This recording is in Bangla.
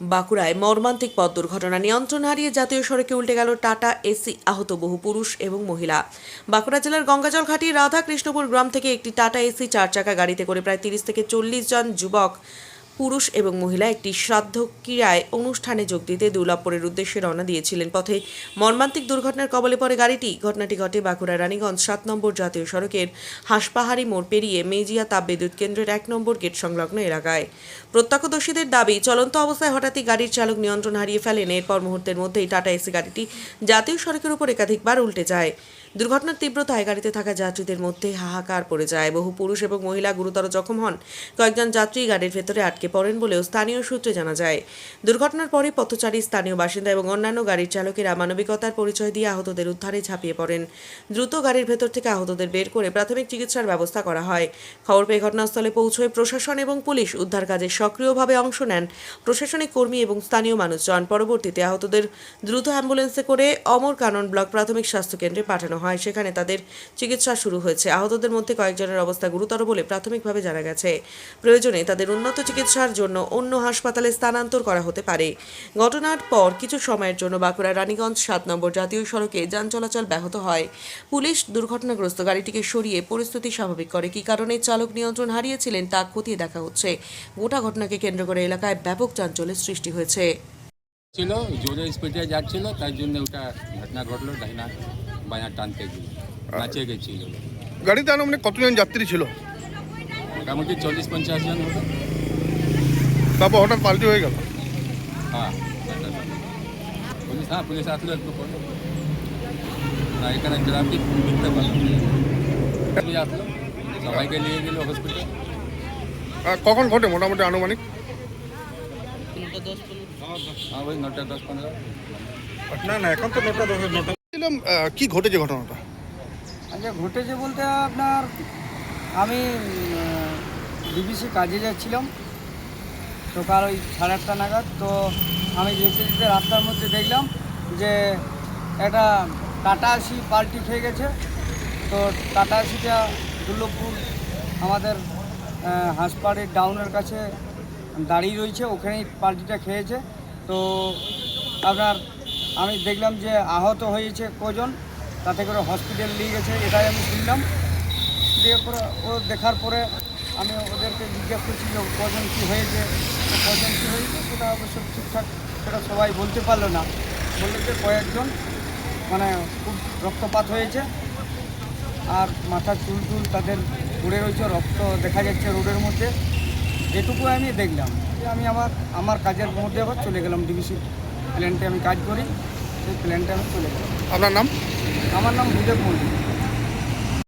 বাঁকুড়ায় মর্মান্তিক পথ দুর্ঘটনা, নিয়ন্ত্রণ হারিয়ে জাতীয় সড়কে উল্টে গেল টাটা এসি, আহত বহু পুরুষ এবং মহিলা। বাঁকুড়া জেলার গঙ্গাজল ঘাটির রাধাকৃষ্ণপুর গ্রাম থেকে একটি টাটা এসি 4 চাকা গাড়িতে করে প্রায় 30 থেকে 40 জন যুবক, পুরুষ এবং মহিলা একটি শ্রাদ্ধ ক্রিয়ায় অনুষ্ঠানে যোগ দিতে দুর্লভপুরের উদ্দেশ্যে রওনা দিয়েছিলেন। পথে মর্মান্তিক দুর্ঘটনার কবলে পড়ে গাড়িটি। ঘটনাটি ঘটে বাঁকুড়া রানীগঞ্জ 7 নম্বর জাতীয় সড়কের হাঁসপাহাড়ি মোড় পেরিয়ে মেজিয়া তাপবিদ্যুৎ কেন্দ্রের 1 নম্বর গেট সংলগ্ন এলাকায়। প্রত্যক্ষদর্শীদের দাবি, চলন্ত অবস্থায় হঠাৎই গাড়ির চালক নিয়ন্ত্রণ হারিয়ে ফেলেন। এরপর মুহূর্তের মধ্যেই টাটা এসি গাড়িটি জাতীয় সড়কের উপর একাধিকবার উল্টে যায়। দুর্ঘটনার তীব্রতায় গাড়িতে থাকা যাত্রীদের মধ্যে হাহাকার পড়ে যায়। বহু পুরুষ এবং মহিলা গুরুতর জখম হন। কয়েকজন যাত্রী গাড়ির ভেতরে আটকে পড়েন বলেও স্থানীয় সূত্রে জানা যায়। দুর্ঘটনার পরে পথচারী, স্থানীয় বাসিন্দা এবং অন্যান্য গাড়ির চালকেরা মানবিকতার পরিচয় দিয়ে আহতদের উদ্ধারে ঝাঁপিয়ে পড়েন। দ্রুত গাড়ির ভেতর থেকে আহতদের বের করে প্রাথমিক চিকিৎসার ব্যবস্থা করা হয়। খবর পেয়ে ঘটনাস্থলে পৌঁছয় প্রশাসন এবং পুলিশ। উদ্ধার কাজে সক্রিয়ভাবে অংশ নেন প্রশাসনিক কর্মী এবং স্থানীয় মানুষজন। পরবর্তীতে আহতদের দ্রুত অ্যাম্বুলেন্সে করে অমরকানন ব্লক প্রাথমিক স্বাস্থ্য কেন্দ্রে পাঠানো হয়। সেখানে তাদের চিকিৎসা শুরু হয়েছে। আহতদের মধ্যে কয়েকজনের অবস্থা গুরুতর বলে প্রাথমিকভাবে জানা গেছে। প্রয়োজনে তাদের উন্নত চিকিৎসার জন্য অন্য হাসপাতালে স্থানান্তর করা হতে পারে। ঘটনার পর কিছু সময়ের জন্য বাঁকুড়া রানীগঞ্জ 7 নম্বর জাতীয় সড়কে যান চলাচল ব্যাহত হয়। পুলিশ দুর্ঘটনাগ্রস্ত গাড়িটিকে সরিয়ে পরিস্থিতি স্বাভাবিক করে। কী কারণে চালক নিয়ন্ত্রণ হারিয়েছিলেন তা খতিয়ে দেখা হচ্ছে। গোটা ঘটনাকে কেন্দ্র করে এলাকায় ব্যাপক চাঞ্চল্যের সৃষ্টি হয়েছে। ছিল জোরে স্পিডে যাচ্ছিল, তাই জন্য ওটা ঘটনা ঘটলো। ডাইনা বায়া টানতে গিয়ে নাচে গেছিল। গাড়িতে আনুমানিক কতজন যাত্রী ছিল? মোটামুটি 40-50 জন হবে। তারপর হঠাৎ পাল্টি হয়ে গেল। হ্যাঁ, পুলিশ আসলো একটু পরে। না, এখানে ট্রাফিক ঢুকতে পারলো, পুলিশ আসলো, সবাইকে নিয়ে গেল হসপিটাল। কখন ঘটে মোটামুটি আনুমানিক? হ্যাঁ, ওই 9টা 10-15। না এখন তো 9টা 10। কি ঘটেছে ঘটনাটা? আচ্ছা, ঘটেছে বলতে আপনার আমি ডিবিসি কাজে যাচ্ছিলাম সকাল ওই 8:30 নাগাদ। তো আমি যেতে যেতে রাস্তার মধ্যে দেখলাম যে একটা টাটা এসি পাল্টি খেয়ে গেছে। তো টাটা এসিটা দুর্লভপুর আমাদের হাঁসপাহাড়ির ডাউনের কাছে দাঁড়িয়ে রয়েছে, ওখানেই পাল্টিটা খেয়েছে। তো আপনার আমি দেখলাম যে আহত হয়েছে কজন, তাতে করে হসপিটাল নিয়ে গেছে, এটাই আমি শুনলাম। দিয়ে পরে ও দেখার পরে আমি ওদেরকে জিজ্ঞাসা করছি যে কজন কী হয়েছে, সেটা অবশ্য ঠিকঠাক সেটা সবাই বলতে পারলো না। বললো যে কয়েকজন মানে খুব রক্তপাত হয়েছে, আর মাথার চুল তাদের পড়ে রয়েছে, রক্ত দেখা যাচ্ছে রোডের মধ্যে। যেটুকু আমি দেখলাম, আমি আমার কাজের মধ্যে আবার চলে গেলাম। ডিবিসি প্ল্যান্টে আমি কাজ করি, সেই প্ল্যান্টে আমি চলে গেলাম। আপনার নাম? আমার নাম বিবেক মল্লিক।